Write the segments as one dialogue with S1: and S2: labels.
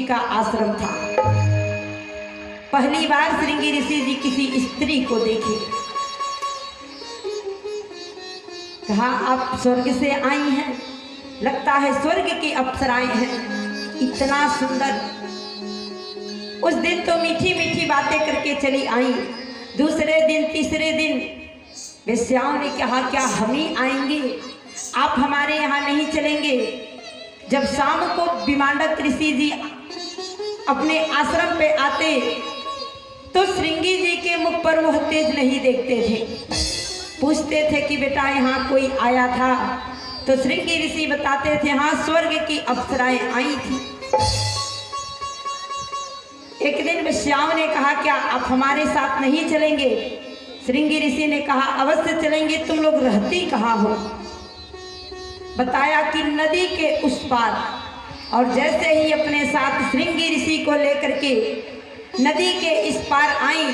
S1: का आश्रम था। पहली बार श्रृंगी ऋषि जी किसी स्त्री को देखे। कहा आप स्वर्ग से आई हैं, लगता है स्वर्ग की अप्सराएं हैं, इतना सुंदर। उस दिन तो मीठी मीठी बातें करके चली आई। दूसरे दिन तीसरे दिन वेश्याओं ने कहा क्या हम ही आएंगे, आप हमारे यहाँ नहीं चलेंगे। जब शाम को विमांडक ऋषि जी अपने आश्रम पे आते तो श्रृंगी जी के मुख पर वह तेज नहीं देखते थे। पूछते थे कि बेटा यहाँ कोई आया था, तो श्रृंगी ऋषि बताते थे हाँ स्वर्ग की अप्सराएं आई थी। एक दिन वेश्याओं ने कहा क्या आप हमारे साथ नहीं चलेंगे। श्रृंगी ऋषि ने कहा अवश्य चलेंगे, तुम लोग रहती कहाँ हो। बताया कि नदी के उस पार। और जैसे ही अपने साथ श्रृंगी ऋषि को लेकर के नदी के इस पार आई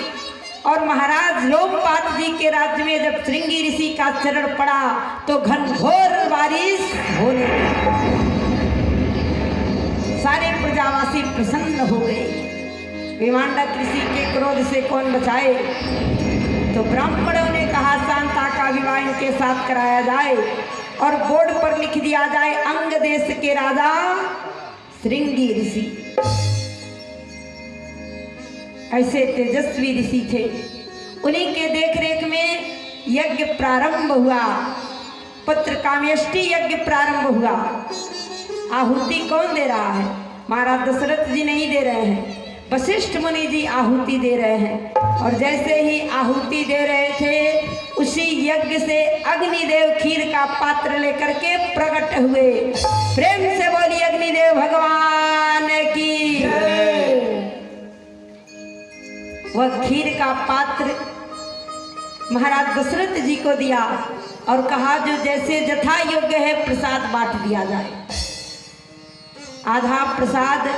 S1: और महाराज लोमपाद जी के राज्य में जब श्रृंगी ऋषि का चरण पड़ा तो घनघोर बारिश होने लगी। सारे प्रजावासी प्रसन्न हो गए। विमांडक ऋषि के क्रोध से कौन बचाए। तो ब्राह्मणों ने कहा शांता का विवाह इनके साथ कराया जाए और बोर्ड पर लिख दिया जाए अंग देश के राजा श्रृंगी ऋषि। ऐसे तेजस्वी ऋषि थे। उन्हीं के देखरेख में यज्ञ प्रारंभ हुआ। पुत्र कामेष्टि यज्ञ प्रारंभ हुआ। आहुति कौन दे रहा है? महाराज दशरथ जी नहीं दे रहे हैं, वशिष्ठ मुनि जी आहुति दे रहे हैं। और जैसे ही आहुति दे रहे थे उसी यज्ञ से अग्निदेव खीर का पात्र लेकर के प्रकट हुए। प्रेम से बोली अग्निदेव भगवान की। वह खीर का पात्र महाराज दशरथ जी को दिया और कहा जो जैसे जथा योग्य है प्रसाद बांट दिया जाए। आधा प्रसाद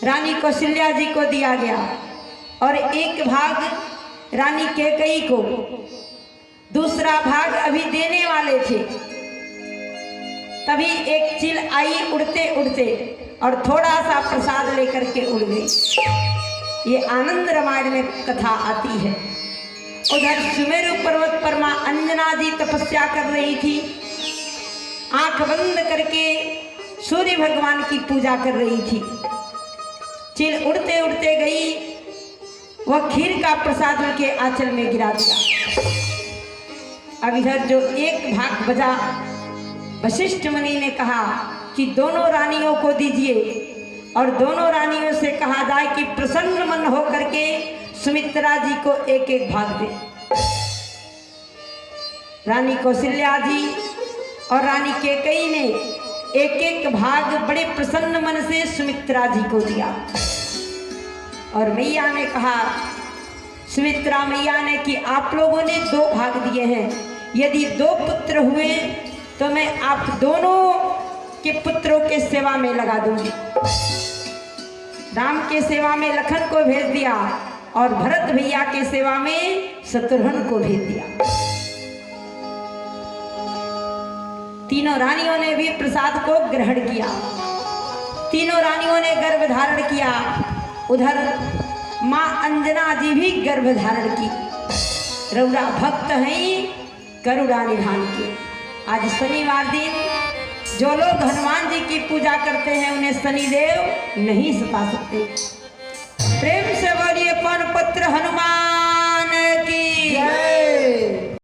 S1: रानी कौशल्या जी को दिया गया और एक भाग रानी कैकेयी को, दूसरा भाग अभी देने वाले थे। तभी एक चिल आई उड़ते उड़ते और थोड़ा सा प्रसाद लेकर के उड़ गई। ये आनंद रामायण में कथा आती है। उधर सुमेरु पर्वत पर मां अंजना जी तपस्या कर रही थी। आंख बंद करके सूर्य भगवान की पूजा कर रही थी। चिल उड़ते उड़ते गई, वह खीर का प्रसाद उनके आंचल में गिरा दिया। अब इधर जो एक भाग बजा, वशिष्ठ मुनि ने कहा कि दोनों रानियों को दीजिए और दोनों रानियों से कहा जाए कि प्रसन्न मन हो करके सुमित्रा जी को एक एक भाग दे। रानी कौशल्या जी और रानी कैकेयी ने एक एक भाग बड़े प्रसन्न मन से सुमित्रा जी को दिया। और मैया ने कहा, सुमित्रा मैया ने कि आप लोगों ने 2 भाग दिए हैं, यदि 2 पुत्र हुए तो मैं आप दोनों के पुत्रों के सेवा में लगा दूंगी। राम के सेवा में लखन को भेज दिया और भरत भैया के सेवा में शत्रुघ्न को भेज दिया। तीनों रानियों ने भी प्रसाद को ग्रहण किया। तीनों रानियों ने गर्भ धारण किया। उधर मां अंजना जी भी गर्भ धारण की। रौरा भक्त हैं करुणा निधान के। आज शनिवार दिन जो लोग हनुमान जी की पूजा करते हैं उन्हें शनिदेव नहीं सता सकते। प्रेम से बोलिए पवन पुत्र हनुमान।